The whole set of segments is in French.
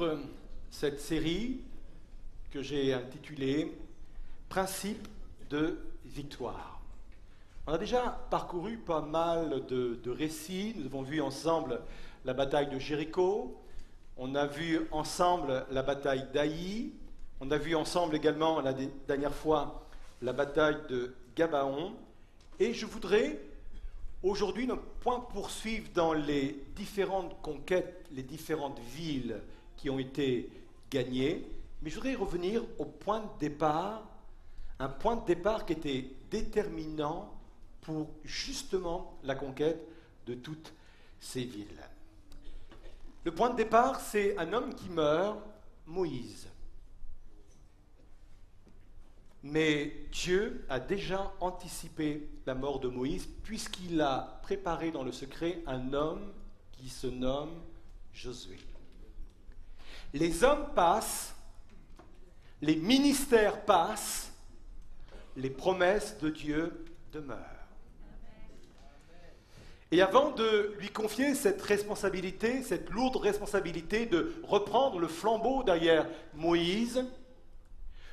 poursuivre cette série que j'ai intitulée « Principe de victoire ». On a déjà parcouru pas mal de récits. Nous avons vu ensemble la bataille de Jéricho, on a vu ensemble la bataille d'Aï, on a vu ensemble également la dernière fois la bataille de Gabaon. Et je voudrais aujourd'hui ne point poursuivre dans les différentes conquêtes, les différentes villes qui ont été gagnées, mais je voudrais revenir au point de départ, un point de départ qui était déterminant pour justement la conquête de toutes ces villes. Le point de départ, c'est un homme qui meurt, Moïse. Mais Dieu a déjà anticipé la mort de Moïse puisqu'il a préparé dans le secret un homme qui se nomme Josué. Les hommes passent, les ministères passent, les promesses de Dieu demeurent. Et avant de lui confier cette responsabilité, cette lourde responsabilité de reprendre le flambeau derrière Moïse,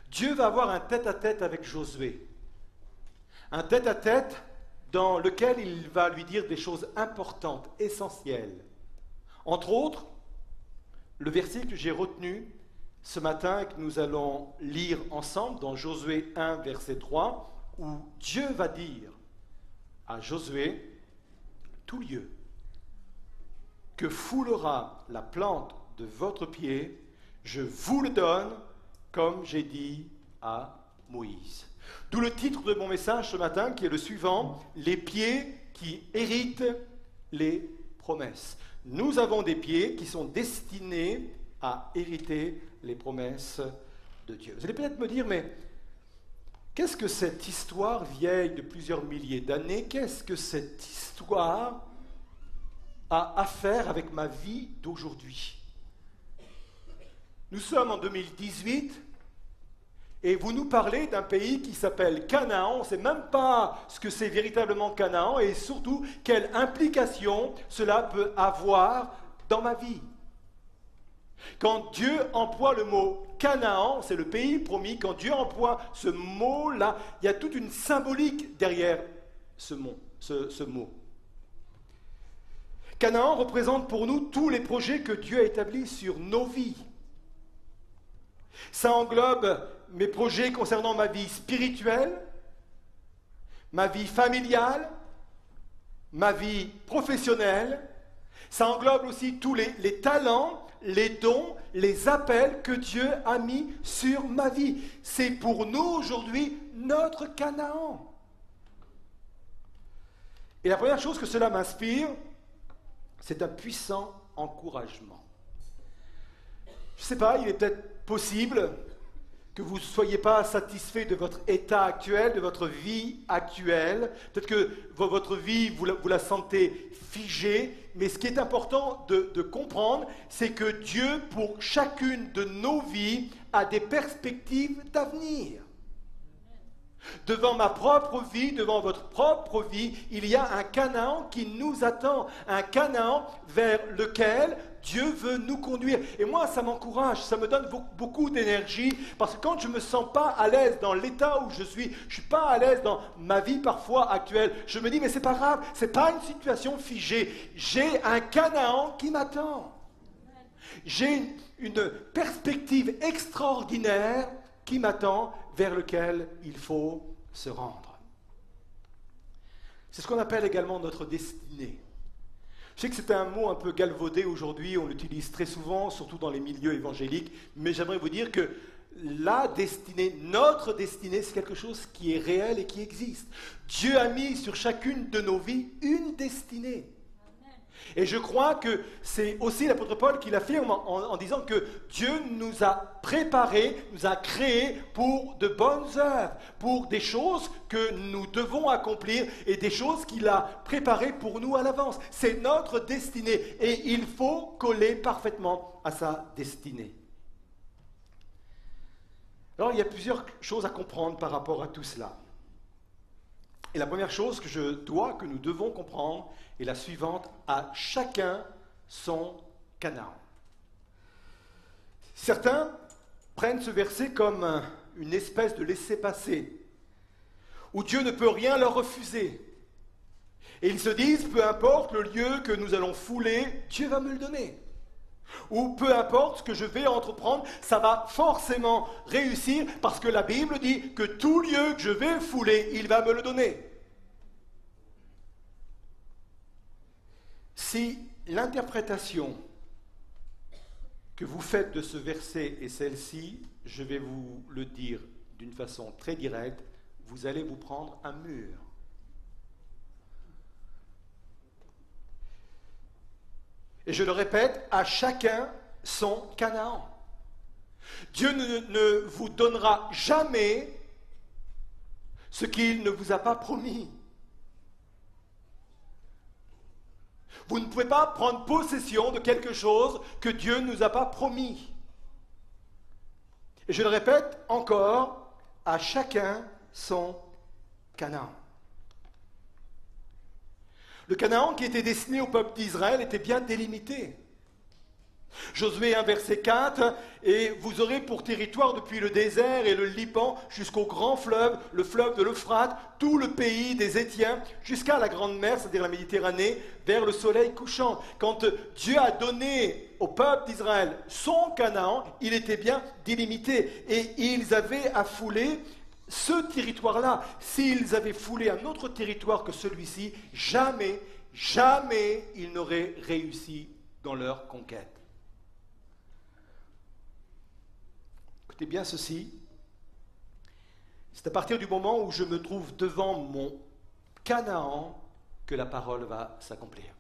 Dieu va avoir un tête-à-tête avec Josué. Un tête-à-tête dans lequel il va lui dire des choses importantes, essentielles. Entre autres, le verset que j'ai retenu ce matin et que nous allons lire ensemble dans Josué 1, verset 3, où Dieu va dire à Josué, tout lieu que foulera la plante de votre pied, je vous le donne, comme j'ai dit à Moïse. D'où le titre de mon message ce matin, qui est le suivant, les pieds qui héritent les promesses. Nous avons des pieds qui sont destinés à hériter les promesses de Dieu. Vous allez peut-être me dire, mais qu'est-ce que cette histoire vieille de plusieurs milliers d'années, qu'est-ce que cette histoire a à faire avec ma vie d'aujourd'hui? Nous sommes en 2018 et vous nous parlez d'un pays qui s'appelle Canaan. On ne sait même pas ce que c'est véritablement Canaan et surtout quelle implication cela peut avoir dans ma vie. Quand Dieu emploie le mot Canaan, c'est le pays promis, quand Dieu emploie ce mot-là, il y a toute une symbolique derrière ce mot. Canaan représente pour nous tous les projets que Dieu a établis sur nos vies. Ça englobe mes projets concernant ma vie spirituelle, ma vie familiale, ma vie professionnelle. Ça englobe aussi tous les talents, les dons, les appels que Dieu a mis sur ma vie. C'est pour nous aujourd'hui notre Canaan. Et la première chose que cela m'inspire, c'est un puissant encouragement. Je ne sais pas, il est peut-être possible que vous ne soyez pas satisfait de votre état actuel, de votre vie actuelle. Peut-être que votre vie, vous la sentez figée. Mais ce qui est important de comprendre, c'est que Dieu, pour chacune de nos vies, a des perspectives d'avenir. Devant ma propre vie, devant votre propre vie, il y a un Canaan qui nous attend, un Canaan vers lequel Dieu veut nous conduire. Et moi, ça m'encourage, ça me donne beaucoup d'énergie, parce que quand je ne me sens pas à l'aise dans l'état où je suis pas à l'aise dans ma vie parfois actuelle, je me dis, mais c'est pas grave, c'est pas une situation figée, j'ai un Canaan qui m'attend. J'ai une perspective extraordinaire qui m'attend, vers lequel il faut se rendre. C'est ce qu'on appelle également notre destinée. Je sais que c'est un mot un peu galvaudé aujourd'hui, on l'utilise très souvent, surtout dans les milieux évangéliques, mais j'aimerais vous dire que la destinée, notre destinée, c'est quelque chose qui est réel et qui existe. Dieu a mis sur chacune de nos vies une destinée. Et je crois que c'est aussi l'apôtre Paul qui l'affirme en disant que Dieu nous a préparés, nous a créés pour de bonnes œuvres, pour des choses que nous devons accomplir et des choses qu'il a préparées pour nous à l'avance. C'est notre destinée et il faut coller parfaitement à sa destinée. Alors il y a plusieurs choses à comprendre par rapport à tout cela. Et la première chose que nous devons comprendre est la suivante: à chacun son Canaan. Certains prennent ce verset comme une espèce de laissez-passer, où Dieu ne peut rien leur refuser. Et ils se disent, peu importe le lieu que nous allons fouler, Dieu va me le donner. Ou peu importe ce que je vais entreprendre, ça va forcément réussir parce que la Bible dit que tout lieu que je vais fouler, il va me le donner. Si l'interprétation que vous faites de ce verset est celle-ci, je vais vous le dire d'une façon très directe, vous allez vous prendre un mur. Et je le répète, à chacun son Canaan. Dieu ne vous donnera jamais ce qu'il ne vous a pas promis. Vous ne pouvez pas prendre possession de quelque chose que Dieu ne nous a pas promis. Et je le répète encore, à chacun son Canaan. Le Canaan qui était destiné au peuple d'Israël était bien délimité. Josué 1, verset 4, « Et vous aurez pour territoire depuis le désert et le Liban jusqu'au grand fleuve, le fleuve de l'Euphrate, tout le pays des Hétiens, jusqu'à la grande mer, c'est-à-dire la Méditerranée, vers le soleil couchant. » Quand Dieu a donné au peuple d'Israël son Canaan, il était bien délimité. Et ils avaient à fouler ce territoire-là. S'ils avaient foulé un autre territoire que celui-ci, jamais ils n'auraient réussi dans leur conquête. Écoutez bien ceci, c'est à partir du moment où je me trouve devant mon Canaan que la parole va s'accomplir.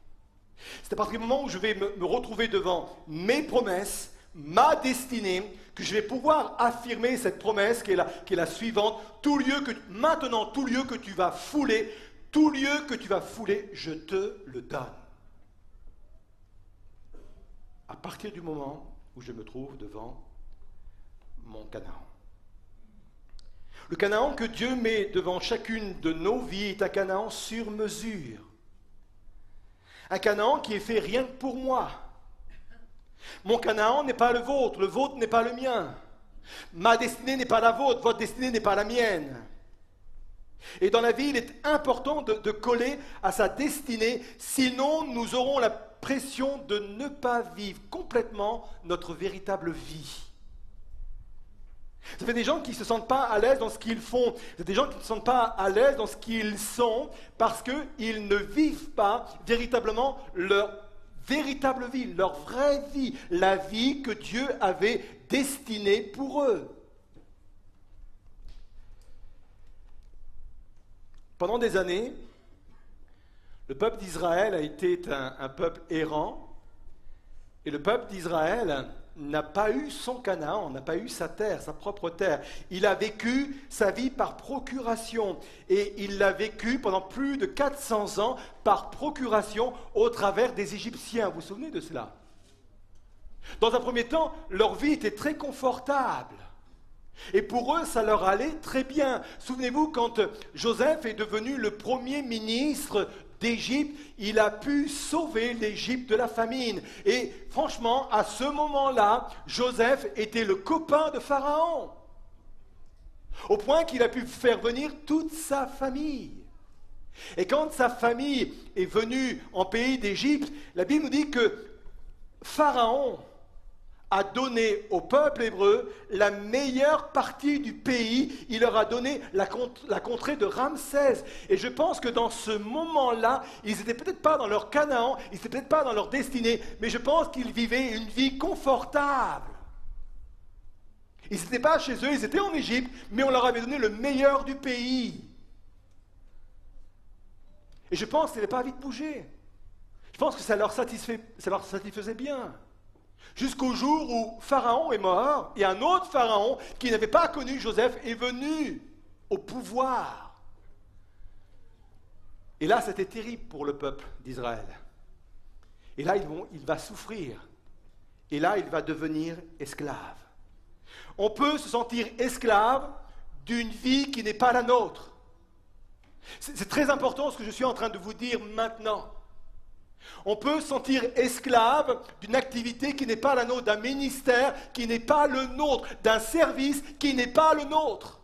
C'est à partir du moment où je vais me retrouver devant mes promesses, ma destinée, que je vais pouvoir affirmer cette promesse qui est la suivante. Maintenant, tout lieu que tu vas fouler, je te le donne. À partir du moment où je me trouve devant mon Canaan. Le Canaan que Dieu met devant chacune de nos vies est un Canaan sur mesure. Un Canaan qui est fait rien que pour moi. Mon Canaan n'est pas le vôtre n'est pas le mien. Ma destinée n'est pas la vôtre, votre destinée n'est pas la mienne. Et dans la vie, il est important de coller à sa destinée, sinon nous aurons la pression de ne pas vivre complètement notre véritable vie. Ça fait des gens qui ne se sentent pas à l'aise dans ce qu'ils font. C'est des gens qui ne se sentent pas à l'aise dans ce qu'ils sont parce qu'ils ne vivent pas véritablement leur véritable vie, leur vraie vie, la vie que Dieu avait destinée pour eux. Pendant des années, le peuple d'Israël a été un peuple errant et le peuple d'Israël n'a pas eu son Canaan, n'a pas eu sa terre, sa propre terre. Il a vécu sa vie par procuration et il l'a vécu pendant plus de 400 ans par procuration au travers des Égyptiens. Vous vous souvenez de cela? Dans un premier temps, leur vie était très confortable. Et pour eux, ça leur allait très bien. Souvenez-vous, quand Joseph est devenu le premier ministre d'Égypte, il a pu sauver l'Égypte de la famine. Et franchement, à ce moment-là, Joseph était le copain de Pharaon. Au point qu'il a pu faire venir toute sa famille. Et quand sa famille est venue en pays d'Égypte, la Bible nous dit que Pharaon a donné au peuple hébreu la meilleure partie du pays. Il leur a donné la contrée de Ramsès. Et je pense que dans ce moment-là, ils n'étaient peut-être pas dans leur Canaan, ils n'étaient peut-être pas dans leur destinée, mais je pense qu'ils vivaient une vie confortable. Ils n'étaient pas chez eux, ils étaient en Égypte, mais on leur avait donné le meilleur du pays. Et je pense qu'ils n'avaient pas envie de bouger. Je pense que ça leur satisfaisait bien. Jusqu'au jour où Pharaon est mort et un autre Pharaon qui n'avait pas connu Joseph est venu au pouvoir. Et là, c'était terrible pour le peuple d'Israël. Et là, il va souffrir. Et là, il va devenir esclave. On peut se sentir esclave d'une vie qui n'est pas la nôtre. C'est très important ce que je suis en train de vous dire maintenant. On peut se sentir esclave d'une activité qui n'est pas la nôtre, d'un ministère qui n'est pas le nôtre, d'un service qui n'est pas le nôtre.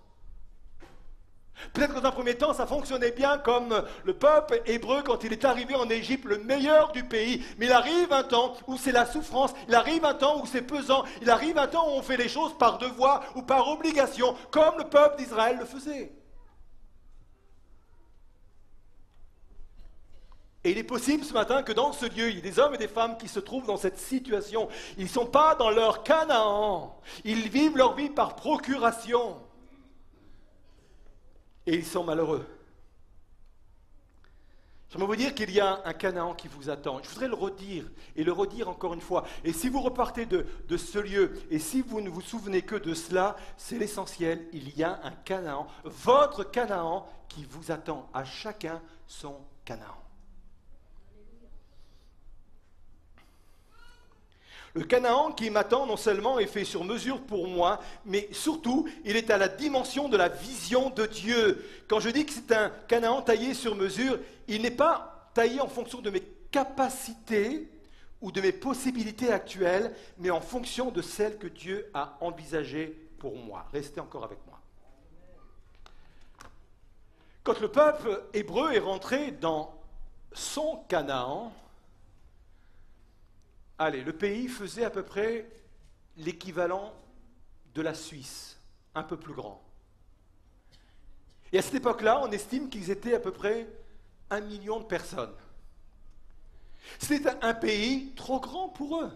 Peut-être que dans un premier temps, ça fonctionnait bien comme le peuple hébreu quand il est arrivé en Égypte, le meilleur du pays. Mais il arrive un temps où c'est la souffrance, il arrive un temps où c'est pesant, il arrive un temps où on fait les choses par devoir ou par obligation, comme le peuple d'Israël le faisait. Et il est possible ce matin que dans ce lieu, il y ait des hommes et des femmes qui se trouvent dans cette situation. Ils ne sont pas dans leur Canaan, ils vivent leur vie par procuration. Et ils sont malheureux. J'aimerais vous dire qu'il y a un Canaan qui vous attend. Je voudrais le redire et le redire encore une fois. Et si vous repartez de ce lieu et si vous ne vous souvenez que de cela, c'est l'essentiel. Il y a un Canaan, votre Canaan qui vous attend. À chacun son Canaan. Le Canaan qui m'attend non seulement est fait sur mesure pour moi, mais surtout, il est à la dimension de la vision de Dieu. Quand je dis que c'est un Canaan taillé sur mesure, il n'est pas taillé en fonction de mes capacités ou de mes possibilités actuelles, mais en fonction de celles que Dieu a envisagées pour moi. Restez encore avec moi. Quand le peuple hébreu est rentré dans son Canaan, le pays faisait à peu près l'équivalent de la Suisse, un peu plus grand. Et à cette époque-là, on estime qu'ils étaient à peu près 1 million de personnes. C'était un pays trop grand pour eux.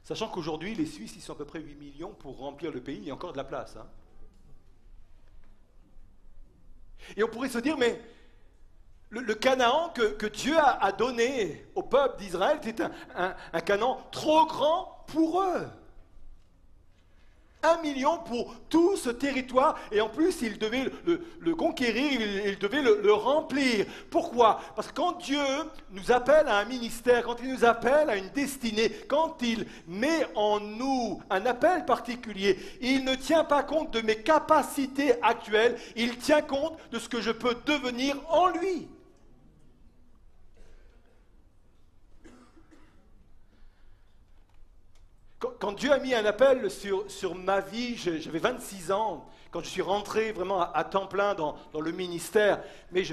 Sachant qu'aujourd'hui, les Suisses, ils sont à peu près 8 millions pour remplir le pays, il y a encore de la place. Et on pourrait se dire, mais le Canaan que Dieu a donné au peuple d'Israël, c'est un Canaan trop grand pour eux. 1 million pour tout ce territoire, et en plus, ils devaient le conquérir, ils devaient le remplir. Pourquoi? Parce que quand Dieu nous appelle à un ministère, quand il nous appelle à une destinée, quand il met en nous un appel particulier, il ne tient pas compte de mes capacités actuelles, il tient compte de ce que je peux devenir en lui. Quand Dieu a mis un appel sur ma vie, j'avais 26 ans, quand je suis rentré vraiment à temps plein dans le ministère, mais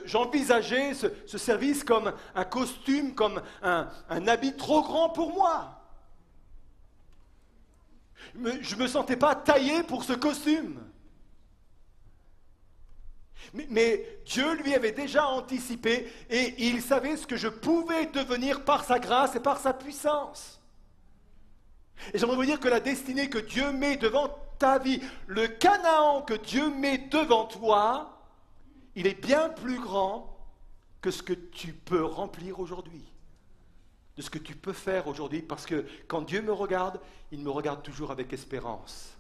j'envisageais ce service comme un costume, comme un habit trop grand pour moi. Je ne me sentais pas taillé pour ce costume. Mais Dieu lui avait déjà anticipé et il savait ce que je pouvais devenir par sa grâce et par sa puissance. Et j'aimerais vous dire que la destinée que Dieu met devant ta vie, le Canaan que Dieu met devant toi, il est bien plus grand que ce que tu peux remplir aujourd'hui, de ce que tu peux faire aujourd'hui, parce que quand Dieu me regarde, il me regarde toujours avec espérance.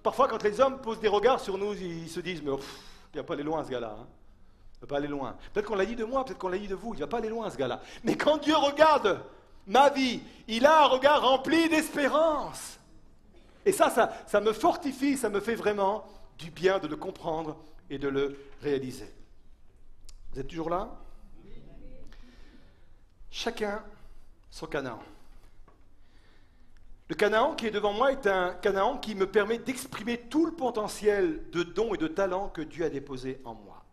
Parfois, quand les hommes posent des regards sur nous, ils se disent, mais il ne va pas aller loin ce gars-là. Il ne va pas aller loin. Peut-être qu'on l'a dit de moi, peut-être qu'on l'a dit de vous, il ne va pas aller loin ce gars-là. Mais quand Dieu regarde ma vie, il a un regard rempli d'espérance. Et ça me fortifie, ça me fait vraiment du bien de le comprendre et de le réaliser. Vous êtes toujours là? Chacun son Canaan. Le Canaan qui est devant moi est un Canaan qui me permet d'exprimer tout le potentiel de dons et de talents que Dieu a déposé en moi.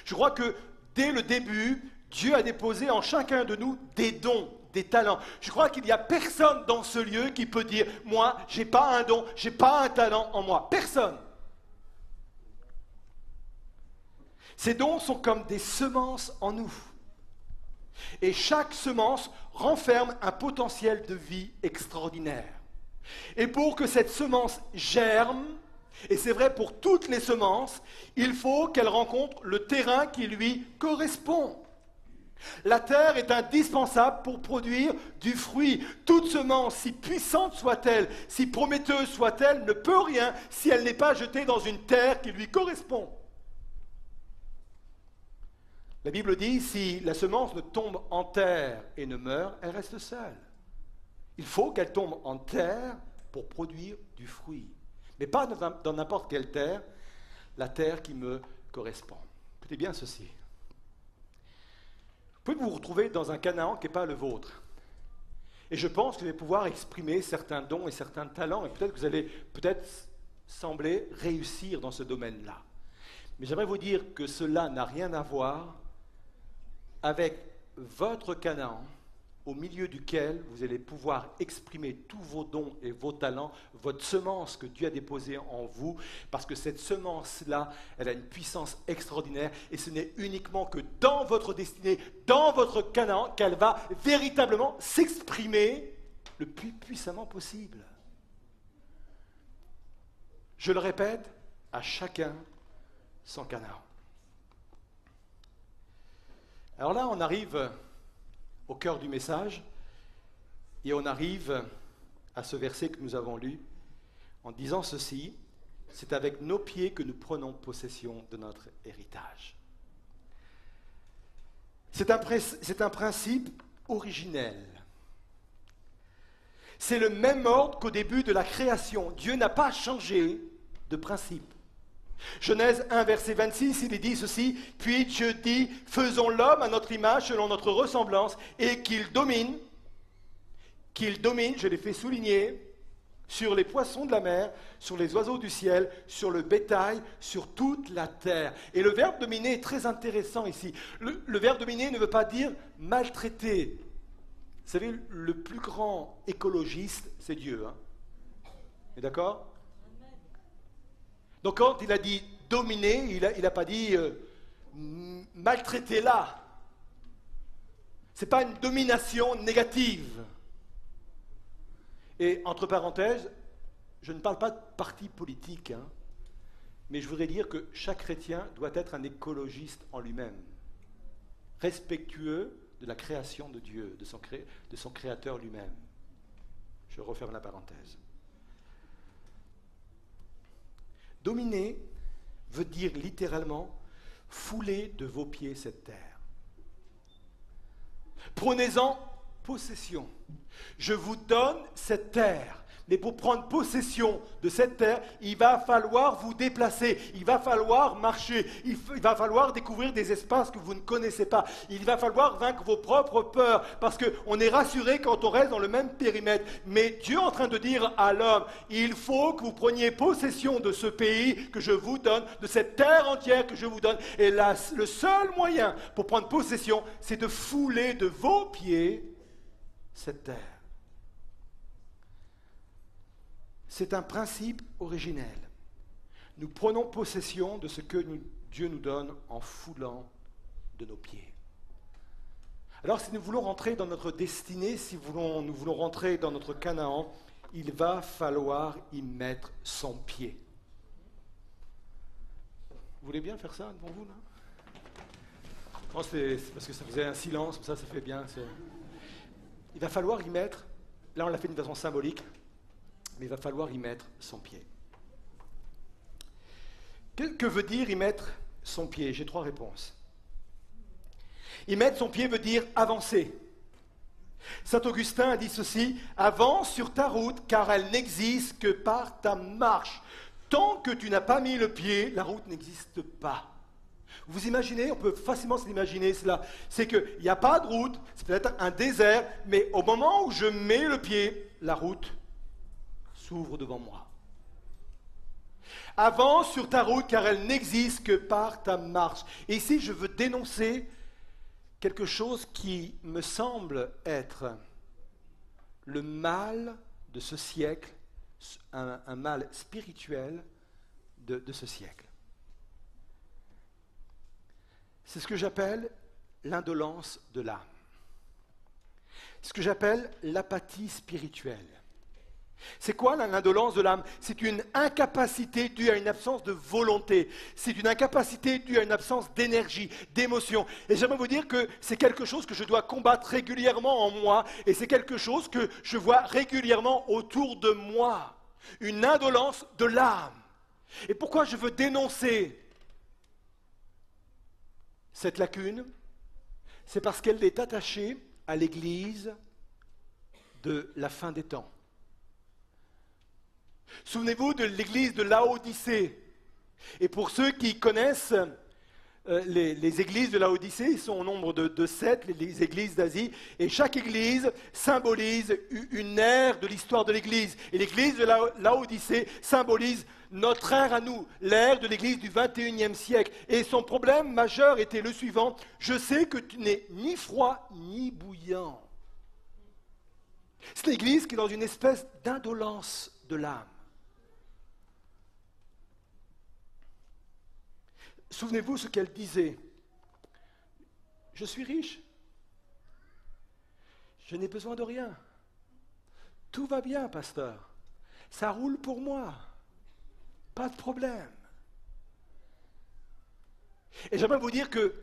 Je crois que dès le début, Dieu a déposé en chacun de nous des dons, des talents. Je crois qu'il n'y a personne dans ce lieu qui peut dire « Moi, je n'ai pas un don, je n'ai pas un talent en moi. » Personne. Ces dons sont comme des semences en nous. Et chaque semence renferme un potentiel de vie extraordinaire. Et pour que cette semence germe, et c'est vrai pour toutes les semences, il faut qu'elle rencontre le terrain qui lui correspond. La terre est indispensable pour produire du fruit. Toute semence, si puissante soit-elle, si prometteuse soit-elle, ne peut rien si elle n'est pas jetée dans une terre qui lui correspond. La Bible dit, si la semence ne tombe en terre et ne meurt, elle reste seule. Il faut qu'elle tombe en terre pour produire du fruit. Mais pas dans n'importe quelle terre, la terre qui me correspond. Écoutez bien ceci. Vous pouvez vous retrouver dans un Canaan qui n'est pas le vôtre. Et je pense que vous allez pouvoir exprimer certains dons et certains talents, et peut-être que vous allez sembler réussir dans ce domaine-là. Mais j'aimerais vous dire que cela n'a rien à voir avec votre Canaan, au milieu duquel vous allez pouvoir exprimer tous vos dons et vos talents, votre semence que Dieu a déposée en vous, parce que cette semence-là, elle a une puissance extraordinaire, et ce n'est uniquement que dans votre destinée, dans votre Canaan, qu'elle va véritablement s'exprimer le plus puissamment possible. Je le répète, à chacun son Canaan. Alors là, on arrive au cœur du message, et on arrive à ce verset que nous avons lu, en disant ceci: c'est avec nos pieds que nous prenons possession de notre héritage. C'est un principe originel. C'est le même ordre qu'au début de la création. Dieu n'a pas changé de principe. Genèse 1, verset 26, il est dit ceci: puis Dieu dit, faisons l'homme à notre image, selon notre ressemblance, et qu'il domine, je l'ai fait souligner, sur les poissons de la mer, sur les oiseaux du ciel, sur le bétail, sur toute la terre. Et le verbe dominer est très intéressant ici. Le verbe dominer ne veut pas dire maltraiter. Vous savez, le plus grand écologiste, c'est Dieu. Hein? Et d'accord ? Donc quand il a dit dominer, il n'a pas dit maltraiter-la. Ce n'est pas une domination négative. Et entre parenthèses, je ne parle pas de parti politique, hein, mais je voudrais dire que chaque chrétien doit être un écologiste en lui-même, respectueux de la création de Dieu, de son créateur lui-même. Je referme la parenthèse. Dominer veut dire littéralement fouler de vos pieds cette terre. Prenez-en possession. Je vous donne cette terre. Mais pour prendre possession de cette terre, il va falloir vous déplacer, il va falloir marcher, il va falloir découvrir des espaces que vous ne connaissez pas, il va falloir vaincre vos propres peurs, parce qu'on est rassuré quand on reste dans le même périmètre. Mais Dieu est en train de dire à l'homme, il faut que vous preniez possession de ce pays que je vous donne, de cette terre entière que je vous donne. Et là, le seul moyen pour prendre possession, c'est de fouler de vos pieds cette terre. C'est un principe originel. Nous prenons possession de ce que Dieu nous donne en foulant de nos pieds. Alors si nous voulons rentrer dans notre destinée, si nous voulons rentrer dans notre Canaan, il va falloir y mettre son pied. Vous voulez bien faire ça devant vous là? Non, c'est parce que ça faisait un silence, comme ça fait bien. Il va falloir y mettre, là on l'a fait d'une façon symbolique, mais il va falloir y mettre son pied. Que veut dire y mettre son pied? J'ai 3 réponses. Y mettre son pied veut dire avancer. Saint Augustin a dit ceci: avance sur ta route, car elle n'existe que par ta marche. Tant que tu n'as pas mis le pied, la route n'existe pas. Vous imaginez, on peut facilement s'imaginer cela, c'est qu'il n'y a pas de route, c'est peut-être un désert, mais au moment où je mets le pied, la route s'ouvre devant moi. Avance sur ta route, car elle n'existe que par ta marche. Et ici, je veux dénoncer quelque chose qui me semble être le mal de ce siècle, un mal spirituel de ce siècle. C'est ce que j'appelle l'indolence de l'âme. Ce que j'appelle l'apathie spirituelle. C'est quoi l'indolence de l'âme? C'est une incapacité due à une absence de volonté. C'est une incapacité due à une absence d'énergie, d'émotion. Et j'aimerais vous dire que c'est quelque chose que je dois combattre régulièrement en moi, et c'est quelque chose que je vois régulièrement autour de moi. Une indolence de l'âme. Et pourquoi je veux dénoncer cette lacune? C'est parce qu'elle est attachée à l'Église de la fin des temps. Souvenez-vous de l'église de Laodicée. Et pour ceux qui connaissent les églises de Laodicée, ils sont au nombre de 7, les églises d'Asie, et chaque église symbolise une ère de l'histoire de l'église. Et l'église de Laodicée symbolise notre ère à nous, l'ère de l'église du 21e siècle. Et son problème majeur était le suivant: je sais que tu n'es ni froid ni bouillant. C'est l'église qui est dans une espèce d'indolence de l'âme. Souvenez-vous ce qu'elle disait. Je suis riche. Je n'ai besoin de rien. Tout va bien, pasteur. Ça roule pour moi. Pas de problème. Et j'aimerais vous dire que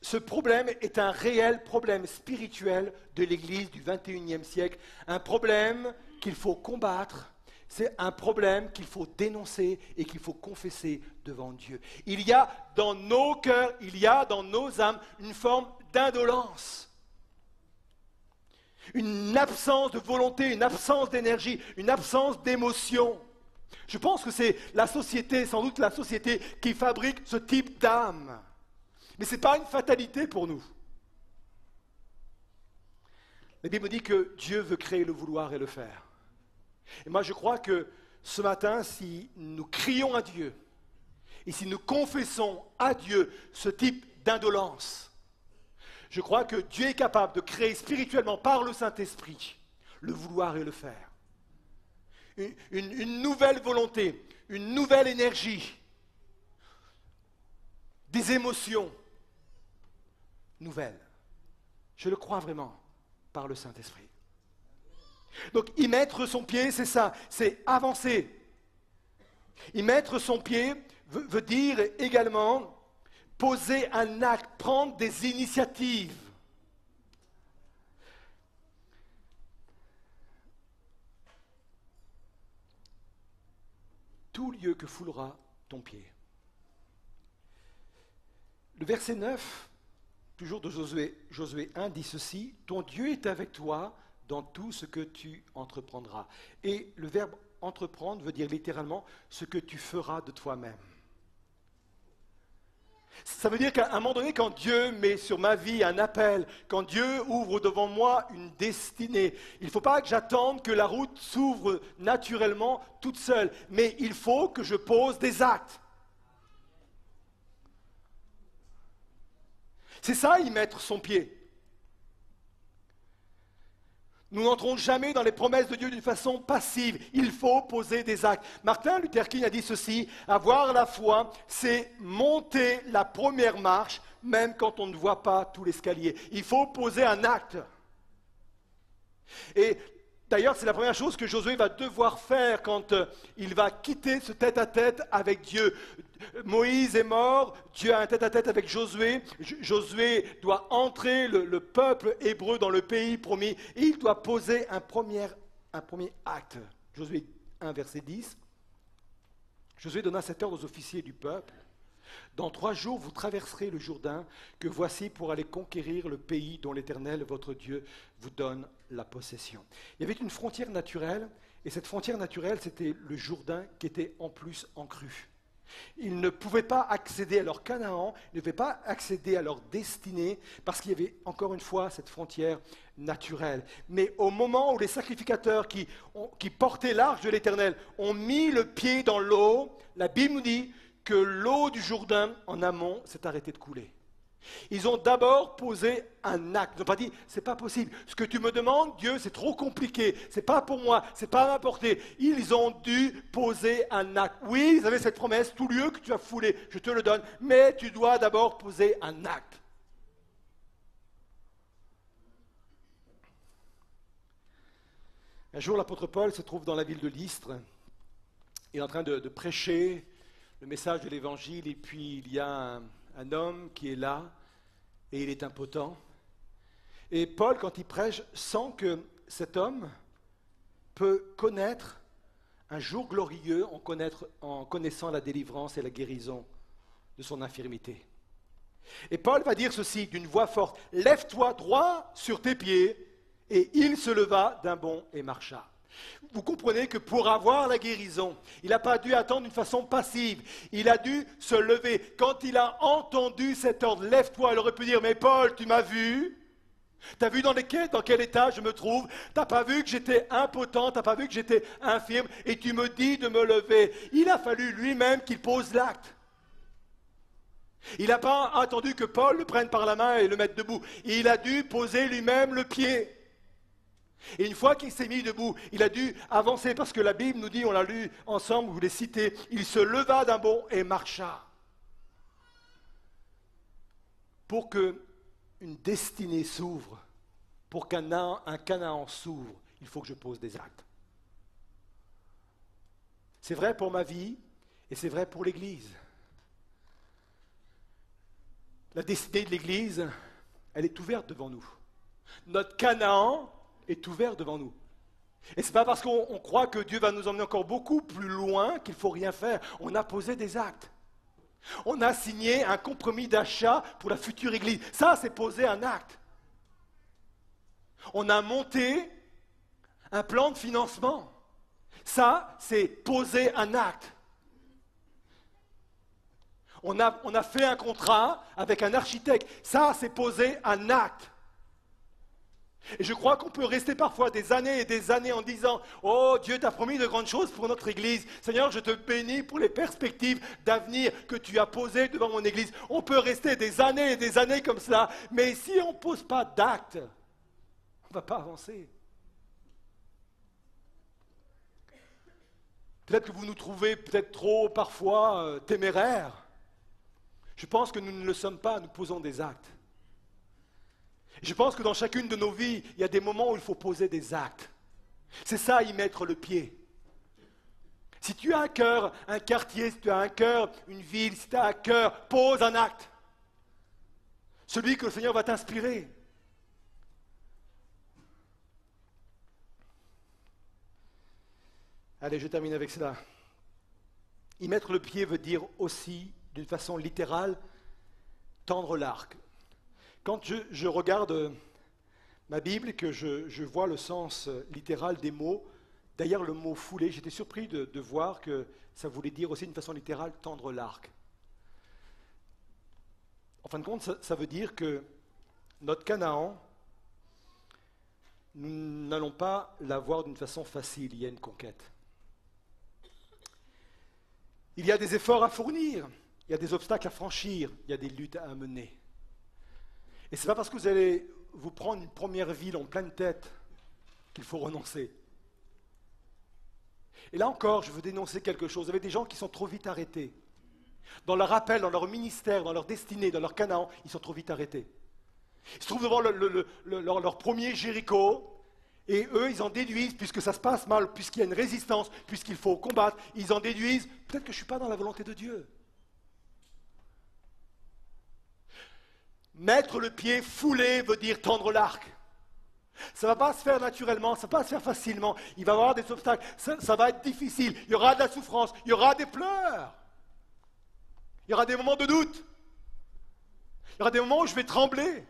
ce problème est un réel problème spirituel de l'Église du 21e siècle. Un problème qu'il faut combattre. C'est un problème qu'il faut dénoncer et qu'il faut confesser devant Dieu. Il y a dans nos cœurs, il y a dans nos âmes une forme d'indolence. Une absence de volonté, une absence d'énergie, une absence d'émotion. Je pense que c'est la société, sans doute la société, qui fabrique ce type d'âme. Mais ce n'est pas une fatalité pour nous. La Bible dit que Dieu veut créer le vouloir et le faire. Et moi, je crois que ce matin, si nous crions à Dieu, et si nous confessons à Dieu ce type d'indolence, je crois que Dieu est capable de créer spirituellement, par le Saint-Esprit, le vouloir et le faire. Une nouvelle volonté, une nouvelle énergie, des émotions nouvelles. Je le crois vraiment, par le Saint-Esprit. Donc, y mettre son pied, c'est ça, c'est avancer. Y mettre son pied veut dire également poser un acte, prendre des initiatives. Tout lieu que foulera ton pied. Le verset 9, toujours de Josué 1, dit ceci: ton Dieu est avec toi dans tout ce que tu entreprendras. Et le verbe entreprendre veut dire littéralement ce que tu feras de toi-même. Ça veut dire qu'à un moment donné, quand Dieu met sur ma vie un appel, quand Dieu ouvre devant moi une destinée, il ne faut pas que j'attende que la route s'ouvre naturellement toute seule, mais il faut que je pose des actes. C'est ça, y mettre son pied. Nous n'entrons jamais dans les promesses de Dieu d'une façon passive. Il faut poser des actes. Martin Luther King a dit ceci: avoir la foi, c'est monter la première marche, même quand on ne voit pas tout l'escalier. Il faut poser un acte. Et d'ailleurs, c'est la première chose que Josué va devoir faire quand il va quitter ce tête-à-tête avec Dieu. Moïse est mort, Dieu a un tête-à-tête avec Josué. Josué doit entrer le peuple hébreu dans le pays promis. Et il doit poser un premier acte. Josué 1, verset 10. Josué donna cet ordre aux officiers du peuple: dans 3 jours, vous traverserez le Jourdain, que voici pour aller conquérir le pays dont l'Éternel, votre Dieu, vous donne la possession. Il y avait une frontière naturelle, et cette frontière naturelle, c'était le Jourdain qui était en plus en crue. Ils ne pouvaient pas accéder à leur Canaan, ils ne pouvaient pas accéder à leur destinée, parce qu'il y avait encore une fois cette frontière naturelle. Mais au moment où les sacrificateurs qui portaient l'arche de l'Éternel ont mis le pied dans l'eau, la Bible nous dit que l'eau du Jourdain en amont s'est arrêtée de couler. Ils ont d'abord posé un acte. Ils n'ont pas dit: c'est pas possible. Ce que tu me demandes, Dieu, c'est trop compliqué. C'est pas pour moi. C'est pas à ma portée. Ils ont dû poser un acte. Oui, ils avaient cette promesse: tout lieu que tu as foulé, je te le donne. Mais tu dois d'abord poser un acte. Un jour, l'apôtre Paul se trouve dans la ville de Lystre. Il est en train de prêcher le message de l'Évangile, et puis il y a un homme qui est là, et il est impotent. Et Paul, quand il prêche, sent que cet homme peut connaître un jour glorieux en connaissant la délivrance et la guérison de son infirmité. Et Paul va dire ceci d'une voix forte: lève-toi droit sur tes pieds. Et il se leva d'un bond et marcha. Vous comprenez que pour avoir la guérison, il n'a pas dû attendre d'une façon passive. Il a dû se lever. Quand il a entendu cet ordre, lève-toi, il aurait pu dire, mais Paul, tu m'as vu? Tu as vu dans quel état je me trouve? Tu n'as pas vu que j'étais impotent, tu n'as pas vu que j'étais infirme, et tu me dis de me lever. Il a fallu lui-même qu'il pose l'acte. Il n'a pas attendu que Paul le prenne par la main et le mette debout. Il a dû poser lui-même le pied. Et une fois qu'il s'est mis debout, il a dû avancer parce que la Bible nous dit, on l'a lu ensemble, vous l'avez cité, il se leva d'un bond et marcha. Pour qu'une destinée s'ouvre, pour qu'un Canaan s'ouvre, il faut que je pose des actes. C'est vrai pour ma vie et c'est vrai pour l'Église. La destinée de l'Église, elle est ouverte devant nous. Notre Canaan est ouvert devant nous. Et ce n'est pas parce qu'on croit que Dieu va nous emmener encore beaucoup plus loin qu'il ne faut rien faire. On a posé des actes. On a signé un compromis d'achat pour la future Église. Ça, c'est poser un acte. On a monté un plan de financement. Ça, c'est poser un acte. On a fait un contrat avec un architecte. Ça, c'est poser un acte. Et je crois qu'on peut rester parfois des années et des années en disant « Oh, Dieu t'a promis de grandes choses pour notre Église. Seigneur, je te bénis pour les perspectives d'avenir que tu as posées devant mon Église. » On peut rester des années et des années comme cela, mais si on ne pose pas d'acte, on ne va pas avancer. Peut-être que vous nous trouvez peut-être trop parfois téméraires. Je pense que nous ne le sommes pas, nous posons des actes. Je pense que dans chacune de nos vies, il y a des moments où il faut poser des actes. C'est ça, y mettre le pied. Si tu as à cœur un quartier, si tu as à cœur une ville, si tu as à cœur, pose un acte. Celui que le Seigneur va t'inspirer. Allez, je termine avec cela. Y mettre le pied veut dire aussi, d'une façon littérale, tendre l'arc. Quand je regarde ma Bible et que je vois le sens littéral des mots, d'ailleurs le mot fouler, j'étais surpris de voir que ça voulait dire aussi d'une façon littérale tendre l'arc. En fin de compte, ça veut dire que notre Canaan, nous n'allons pas l'avoir d'une façon facile, il y a une conquête. Il y a des efforts à fournir, il y a des obstacles à franchir, il y a des luttes à mener. Et ce n'est pas parce que vous allez vous prendre une première ville en pleine tête qu'il faut renoncer. Et là encore, je veux dénoncer quelque chose. Vous avez des gens qui sont trop vite arrêtés. Dans leur appel, dans leur ministère, dans leur destinée, dans leur Canaan, ils sont trop vite arrêtés. Ils se trouvent devant leur premier Jéricho, et eux, ils en déduisent, puisque ça se passe mal, puisqu'il y a une résistance, puisqu'il faut combattre, ils en déduisent, peut-être que je ne suis pas dans la volonté de Dieu. Mettre le pied, fouler, veut dire tendre l'arc. Ça ne va pas se faire naturellement, ça ne va pas se faire facilement. Il va y avoir des obstacles, ça va être difficile. Il y aura de la souffrance, il y aura des pleurs. Il y aura des moments de doute. Il y aura des moments où je vais trembler.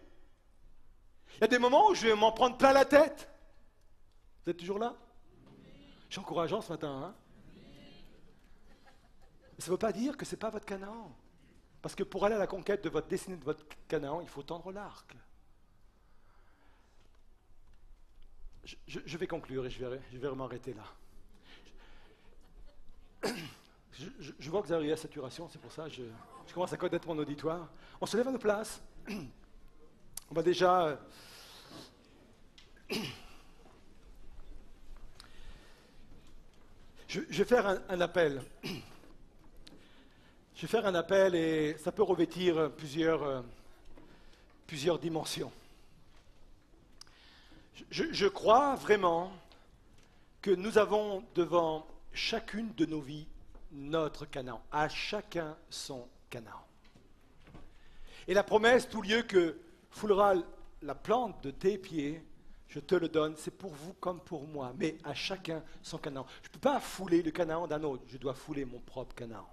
Il y a des moments où je vais m'en prendre plein la tête. Vous êtes toujours là? Je suis encourageant ce matin. Hein? Ça ne veut pas dire que ce n'est pas votre Canaan. Parce que pour aller à la conquête de votre destinée, de votre Canaan, il faut tendre l'arc. Je vais conclure et je vais m'arrêter là. Je vois que vous arrivez à saturation, c'est pour ça que je commence à connaître mon auditoire. On se lève à nos places. On va déjà... Je vais faire un appel. Je vais faire un appel et ça peut revêtir plusieurs dimensions. Je crois vraiment que nous avons devant chacune de nos vies notre Canaan, à chacun son Canaan. Et la promesse, tout lieu que foulera la plante de tes pieds, je te le donne, c'est pour vous comme pour moi, mais à chacun son Canaan. Je ne peux pas fouler le Canaan d'un autre, je dois fouler mon propre Canaan,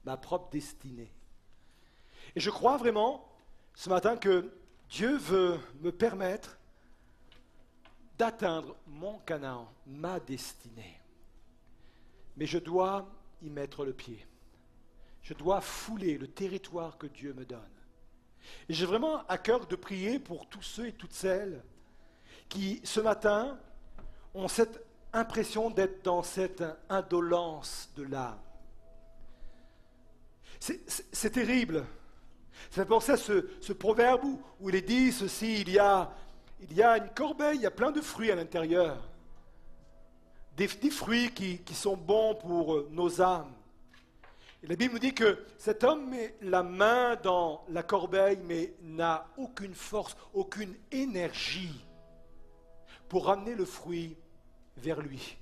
ma propre destinée. Et je crois vraiment, ce matin, que Dieu veut me permettre d'atteindre mon Canaan, ma destinée. Mais je dois y mettre le pied. Je dois fouler le territoire que Dieu me donne. Et j'ai vraiment à cœur de prier pour tous ceux et toutes celles qui, ce matin, ont cette impression d'être dans cette indolence de l'âme. C'est terrible. Ça fait penser à ce proverbe où il est dit ceci, il y a une corbeille, il y a plein de fruits à l'intérieur. Des fruits qui sont bons pour nos âmes. Et la Bible nous dit que cet homme met la main dans la corbeille, mais n'a aucune force, aucune énergie pour ramener le fruit vers lui.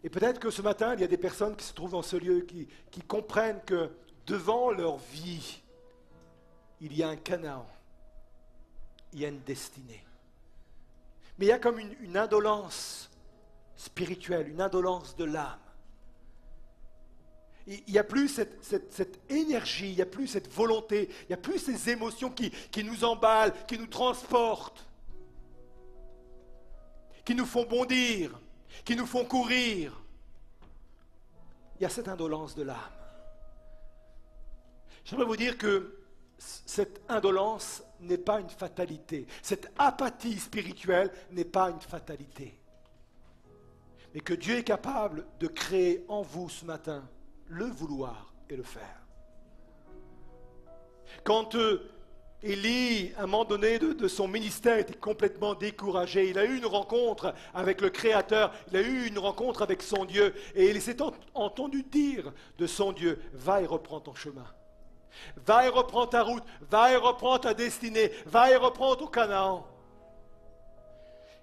Et peut-être que ce matin, il y a des personnes qui se trouvent dans ce lieu, qui comprennent que devant leur vie, il y a un Canaan, il y a une destinée. Mais il y a comme une indolence spirituelle, une indolence de l'âme. Il n'y a plus cette énergie, il n'y a plus cette volonté, il n'y a plus ces émotions qui nous emballent, qui nous transportent, qui nous font bondir, qui nous font courir. Il y a cette indolence de l'âme. J'aimerais vous dire que cette indolence n'est pas une fatalité. Cette apathie spirituelle n'est pas une fatalité. Mais que Dieu est capable de créer en vous ce matin le vouloir et le faire. Quand Élie, à un moment donné de son ministère, était complètement découragé, il a eu une rencontre avec le Créateur, il a eu une rencontre avec son Dieu, et il s'est entendu dire de son Dieu, va et reprends ton chemin. Va et reprends ta route, va et reprends ta destinée, va et reprends ton Canaan.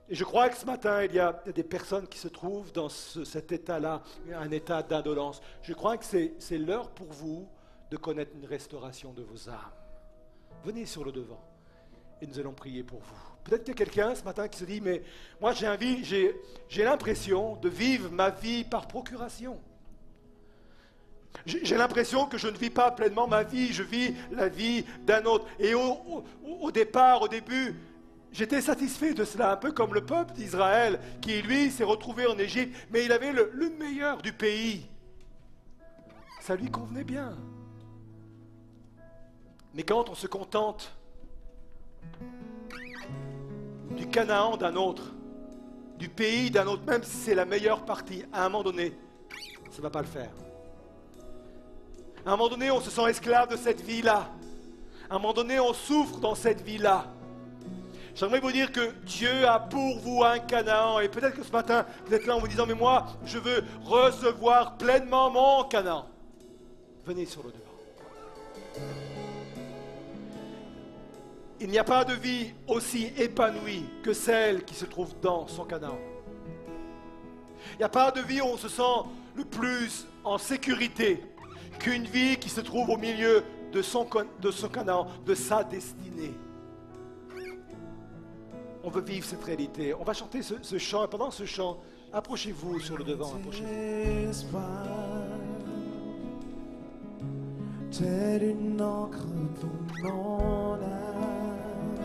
Et je crois que ce matin, il y a des personnes qui se trouvent dans cet état-là, un état d'indolence. Je crois que c'est l'heure pour vous de connaître une restauration de vos âmes. Venez sur le devant et nous allons prier pour vous. Peut-être qu'il y a quelqu'un ce matin qui se dit, mais moi j'ai l'impression de vivre ma vie par procuration. J'ai l'impression que je ne vis pas pleinement ma vie, je vis la vie d'un autre. Et au début, j'étais satisfait de cela, un peu comme le peuple d'Israël, qui lui s'est retrouvé en Égypte, mais il avait le meilleur du pays. Ça lui convenait bien. Mais quand on se contente du Canaan d'un autre, du pays d'un autre, même si c'est la meilleure partie, à un moment donné, ça ne va pas le faire. À un moment donné, on se sent esclave de cette vie-là. À un moment donné, on souffre dans cette vie-là. J'aimerais vous dire que Dieu a pour vous un Canaan. Et peut-être que ce matin, vous êtes là en vous disant, mais moi, je veux recevoir pleinement mon Canaan. Venez sur le devant. Il n'y a pas de vie aussi épanouie que celle qui se trouve dans son Canaan. Il n'y a pas de vie où on se sent le plus en sécurité qu'une vie qui se trouve au milieu de son Canaan, de sa destinée. On veut vivre cette réalité. On va chanter ce chant. Et pendant ce chant, approchez-vous sur le devant. Approchez-vous. Telle une encre pour mon âme,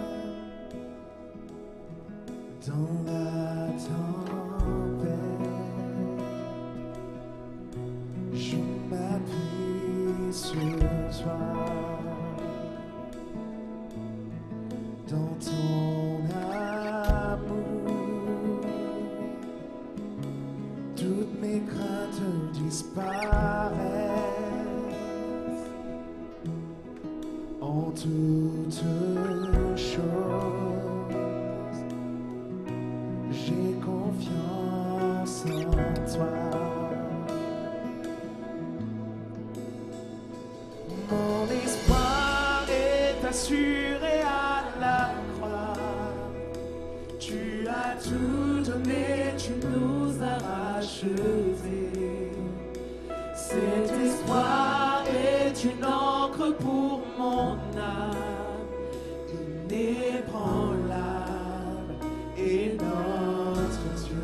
dans la tempête, je m'appuie sur toi, dans ton amour, toutes mes craintes disparaissent. En toutes choses, j'ai confiance en toi. Mon espoir est assuré à la croix. Tu as tout donné, tu nous as rachevés. Cet espoir est une encre pour mon âme, inébranlable est notre Dieu.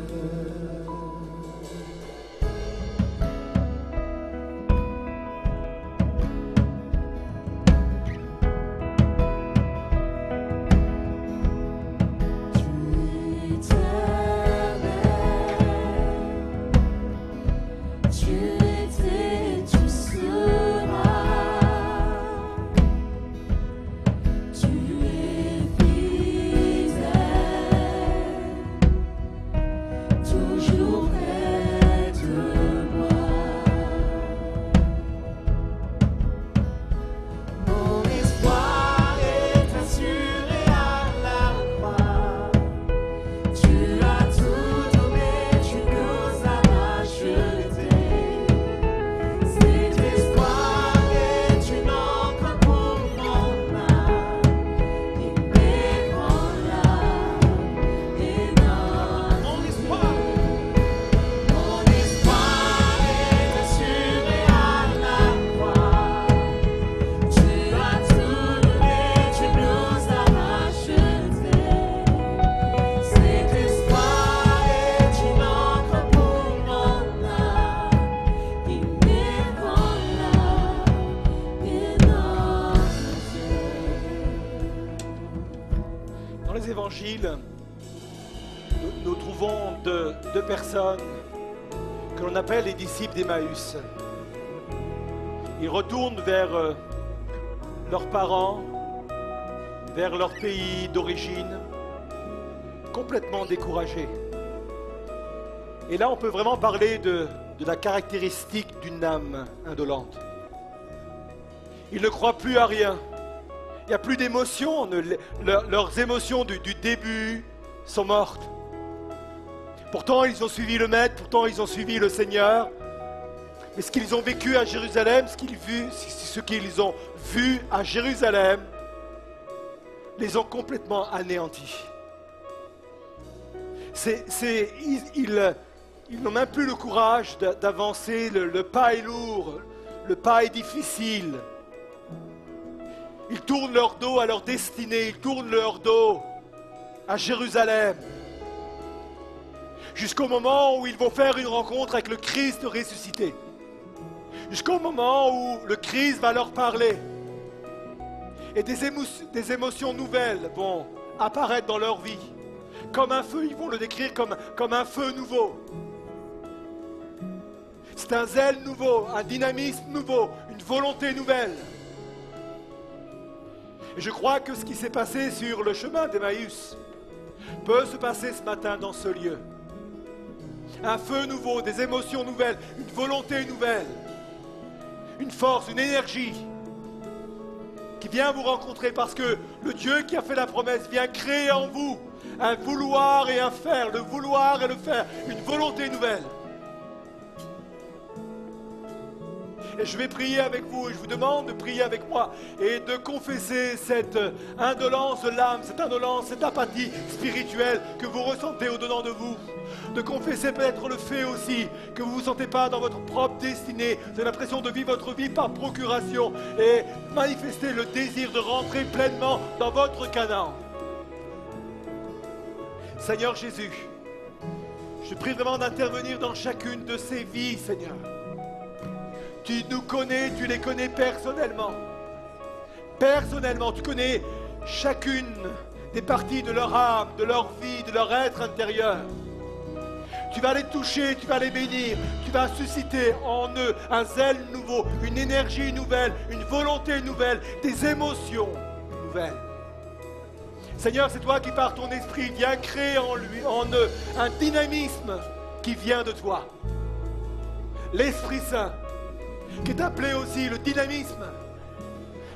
évangiles, nous trouvons deux personnes que l'on appelle les disciples d'Emmaüs. Ils retournent vers leurs parents, vers leur pays d'origine, complètement découragés. Et là, on peut vraiment parler de la caractéristique d'une âme indolente. Ils ne croient plus à rien. Il n'y a plus d'émotions. Leurs émotions du début sont mortes. Pourtant, ils ont suivi le Maître, pourtant, ils ont suivi le Seigneur. Mais ce qu'ils ont vécu à Jérusalem, ce qu'ils ont vu à Jérusalem, les ont complètement anéantis. Ils n'ont même plus le courage d'avancer, le pas est lourd, le pas est difficile. Ils tournent leur dos à leur destinée, ils tournent leur dos à Jérusalem. Jusqu'au moment où ils vont faire une rencontre avec le Christ ressuscité. Jusqu'au moment où le Christ va leur parler. Et des émotions nouvelles vont apparaître dans leur vie. Comme un feu, ils vont le décrire comme un feu nouveau. C'est un zèle nouveau, un dynamisme nouveau, une volonté nouvelle. Et je crois que ce qui s'est passé sur le chemin d'Emmaüs peut se passer ce matin dans ce lieu. Un feu nouveau, des émotions nouvelles, une volonté nouvelle, une force, une énergie qui vient vous rencontrer parce que le Dieu qui a fait la promesse vient créer en vous un vouloir et un faire, le vouloir et le faire, une volonté nouvelle. Et je vais prier avec vous, et je vous demande de prier avec moi et de confesser cette indolence de l'âme, cette indolence, cette apathie spirituelle que vous ressentez au-dedans de vous. De confesser peut-être le fait aussi que vous ne vous sentez pas dans votre propre destinée, vous avez l'impression de vivre votre vie par procuration et manifester le désir de rentrer pleinement dans votre Canaan. Seigneur Jésus, je prie vraiment d'intervenir dans chacune de ces vies, Seigneur. Tu nous connais, tu les connais personnellement. Personnellement, tu connais chacune des parties de leur âme, de leur vie, de leur être intérieur. Tu vas les toucher, tu vas les bénir, tu vas susciter en eux un zèle nouveau, une énergie nouvelle, une volonté nouvelle, des émotions nouvelles. Seigneur, c'est toi qui par ton esprit viens créer en eux un dynamisme qui vient de toi. L'Esprit Saint, qui est appelé aussi le dynamisme.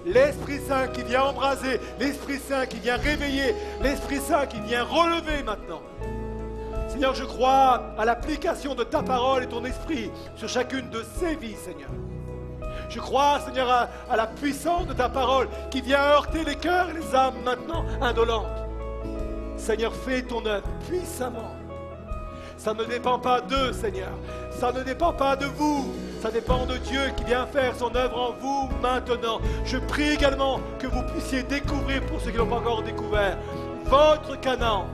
L'Esprit Saint qui vient embraser, l'Esprit Saint qui vient réveiller, l'Esprit Saint qui vient relever maintenant. Seigneur, je crois à l'application de ta parole et ton esprit sur chacune de ces vies, Seigneur. Je crois, Seigneur, à la puissance de ta parole qui vient heurter les cœurs et les âmes maintenant indolentes. Seigneur, fais ton œuvre puissamment. Ça ne dépend pas d'eux, Seigneur. Ça ne dépend pas de vous. Ça dépend de Dieu qui vient faire son œuvre en vous maintenant. Je prie également que vous puissiez découvrir, pour ceux qui n'ont pas encore découvert, votre Canaan.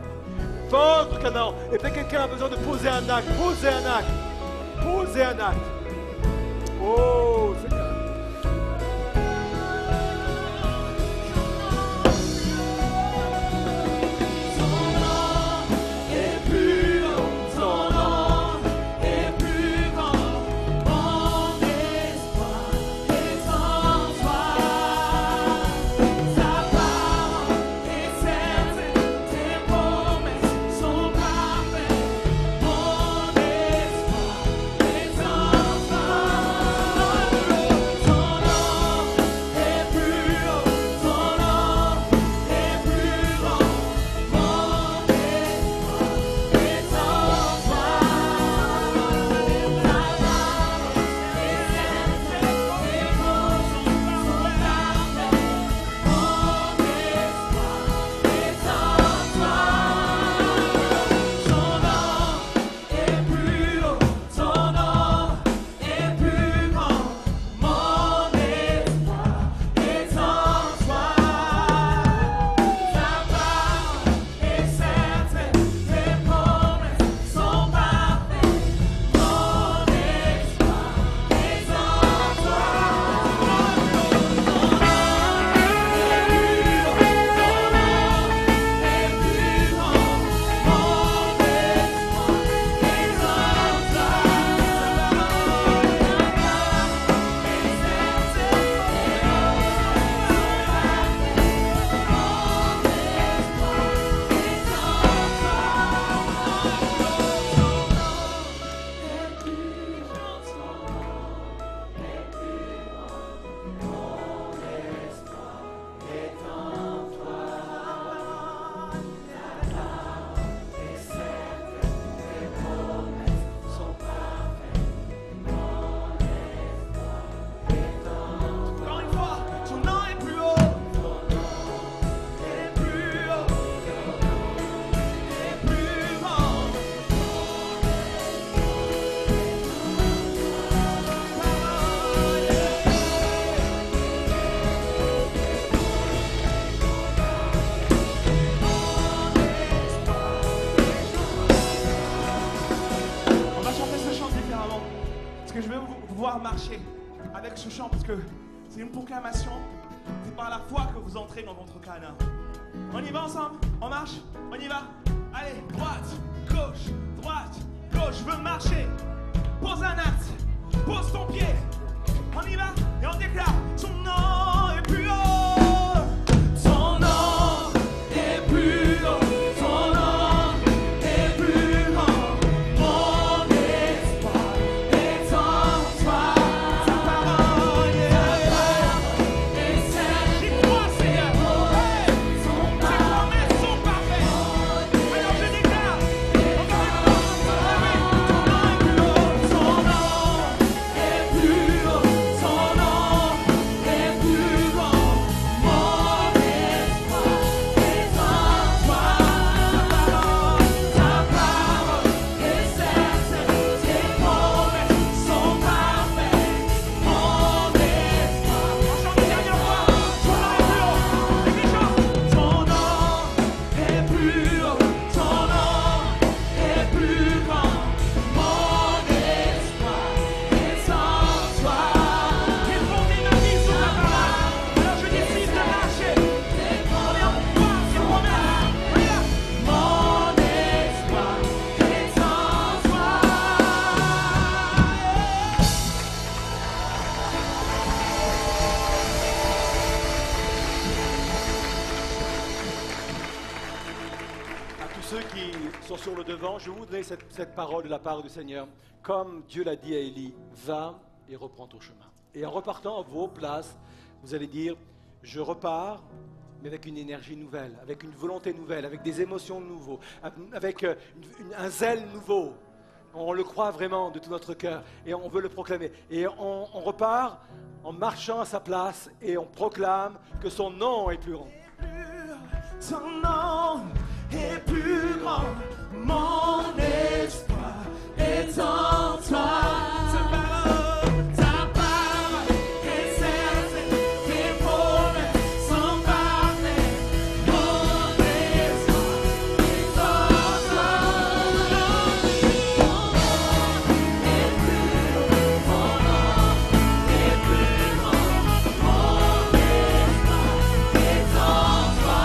Votre Canaan. Et peut-être quelqu'un a besoin de poser un acte. Posez un acte. Posez un acte. Oh, Seigneur. Son pouvoir marcher avec ce chant parce que c'est une proclamation. C'est par la foi que vous entrez dans votre Canaan. On y va ensemble? On marche? On y va? Allez, droite, gauche, je veux marcher. Pose un acte, pose ton pied. On y va et on déclare. Son nom est plus haut. Son nom est plus haut. Son nom est plus grand. Mon espoir est en toi. Ta parole est celle. J'y crois, Seigneur. Hey, tes promesses sont parfaites. Alors je déclare. Son nom est plus haut. Son nom est plus grand. Mon espoir est en toi. Ta parole est certaine. Tes promesses sont parfaites. Mon espoir. On chante une dernière fois. Son nom est plus haut. Ton nom est plus haut. Ton nom est plus grand. Mon espoir est en toi. Il faut des mamies sur ta parole. Alors je décide de marcher. On est en foi, c'est promesse. Regarde. Mon espoir est en toi. À tous ceux qui sont sur le devant, je vais vous donner cette parole de la part du Seigneur. Comme Dieu l'a dit à Élie, va et reprends ton chemin. Et en repartant à vos places, vous allez dire, je repars, mais avec une énergie nouvelle, avec une volonté nouvelle, avec des émotions nouvelles, avec un zèle nouveau. On le croit vraiment de tout notre cœur et on veut le proclamer. Et on repart en marchant à sa place et on proclame que son nom est plus grand. Son nom est plus grand. Mon espoir est en toi. Ta parole est certaine. Tes promesses sont parfaites. Mon espoir est en toi. Ton nom est plus haut. Ton nom est plus grand. Mon espoir est en toi.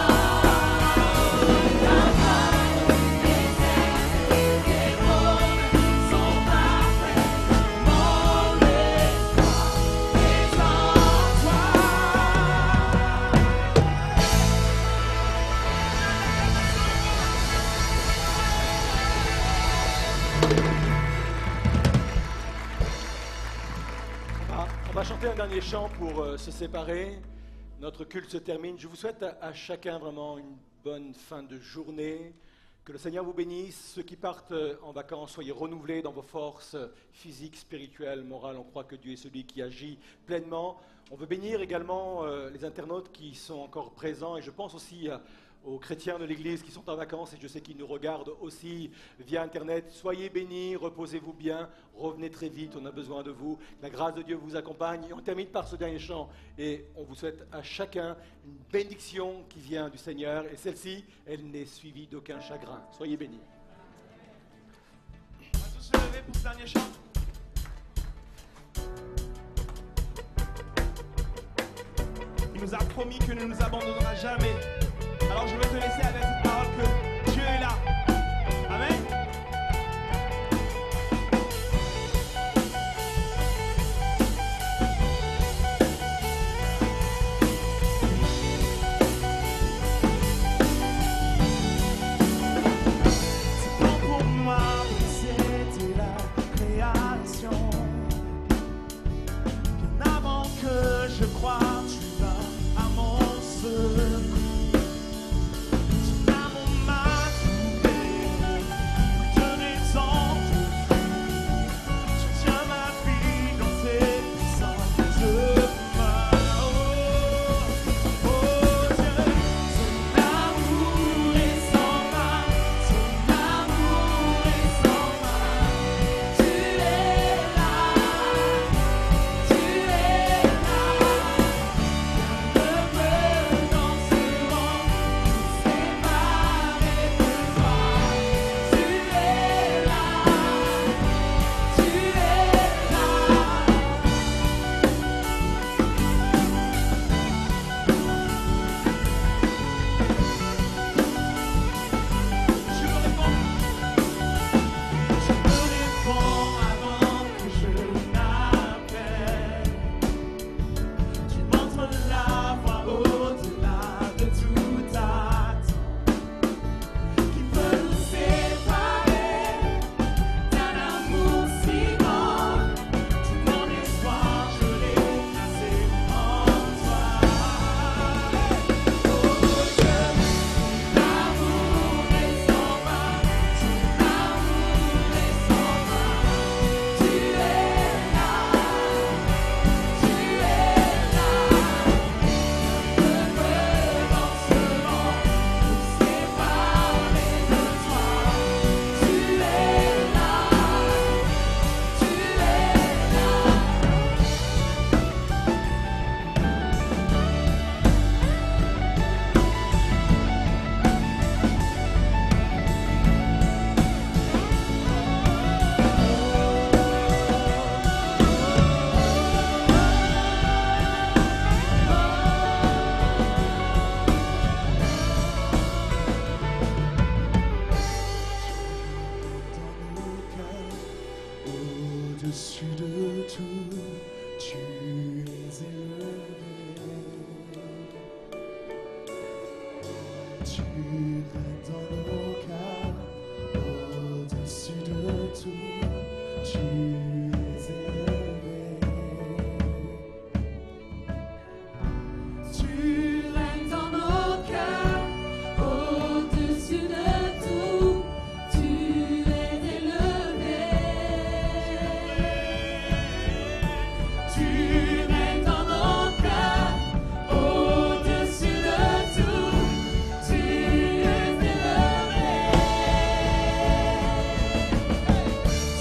Ta parole est certaine. Tes promesses sont parfaites. Mon espoir est en toi. On va chanter un dernier chant pour se séparer. Notre culte se termine. Je vous souhaite à chacun vraiment une bonne fin de journée. Que le Seigneur vous bénisse. Ceux qui partent en vacances, soyez renouvelés dans vos forces physiques, spirituelles, morales. On croit que Dieu est celui qui agit pleinement. On veut bénir également les internautes qui sont encore présents. Et je pense aussi aux chrétiens de l'Église qui sont en vacances. Et je sais qu'ils nous regardent aussi via Internet. Soyez bénis, reposez-vous bien. Revenez très vite, on a besoin de vous. La grâce de Dieu vous accompagne. Et on termine par ce dernier chant. Et on vous souhaite à chacun une bénédiction qui vient du Seigneur. Et celle-ci, elle n'est suivie d'aucun chagrin. Soyez bénis. On va tous se lever pour ce dernier chant. Il nous a promis que ne nous abandonnera jamais. Alors je vais te laisser avec cette parole que Dieu est là. Amen. C'est bon pour moi, c'était la création. Bien avant que je croie, tu vas à mon secours. Ton amour m'a trouvé, donné sans doute. Tu tiens ma vie dans tes puissantes mains. Oh Dieu, ton amour est sans fin, ton amour est sans fin. Tu es là, tu es là. Tu règnes dans nos cœurs, au-dessus de tout, tu es élevé. Tu règnes dans nos cœurs, au-dessus de tout, tu es élevé. Tu règnes dans nos cœurs, au-dessus de tout, tu es élevé.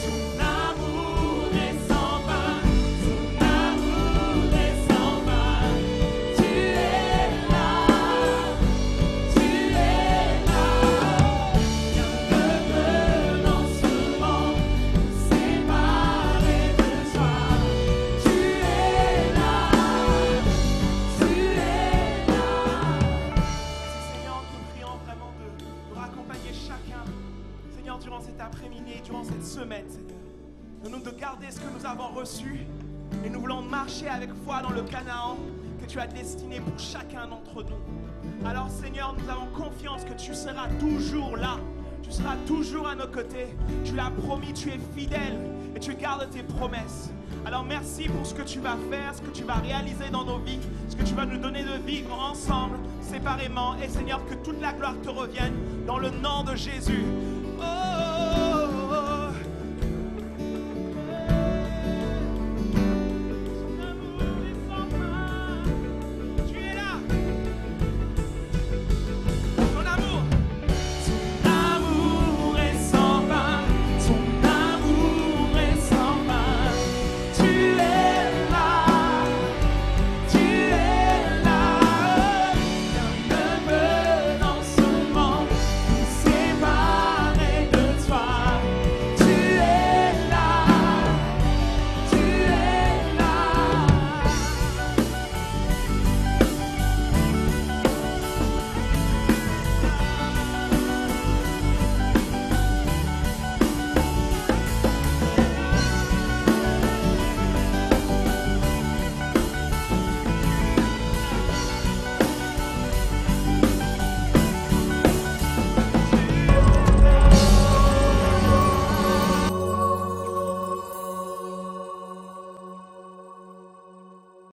Ton amour est sans fin, ton amour est sans fin. Tu es là, tu es là. Rien ne peut dans ce monde nous séparer de toi. Tu es là, tu es là. Seigneur, nous prions vraiment de nous raccompagner chacun, Seigneur, durant cet après-midi et durant cette semaine, Seigneur. Nous de garder ce que nous avons reçu et nous voulons marcher avec foi dans le Canaan que tu as destiné pour chacun d'entre nous. Alors Seigneur, nous avons confiance que tu seras toujours là. Tu seras toujours à nos côtés. Tu l'as promis, tu es fidèle et tu gardes tes promesses. Alors merci pour ce que tu vas faire, ce que tu vas réaliser dans nos vies, ce que tu vas nous donner de vivre ensemble, séparément. Et Seigneur, que toute la gloire te revienne dans le nom de Jésus.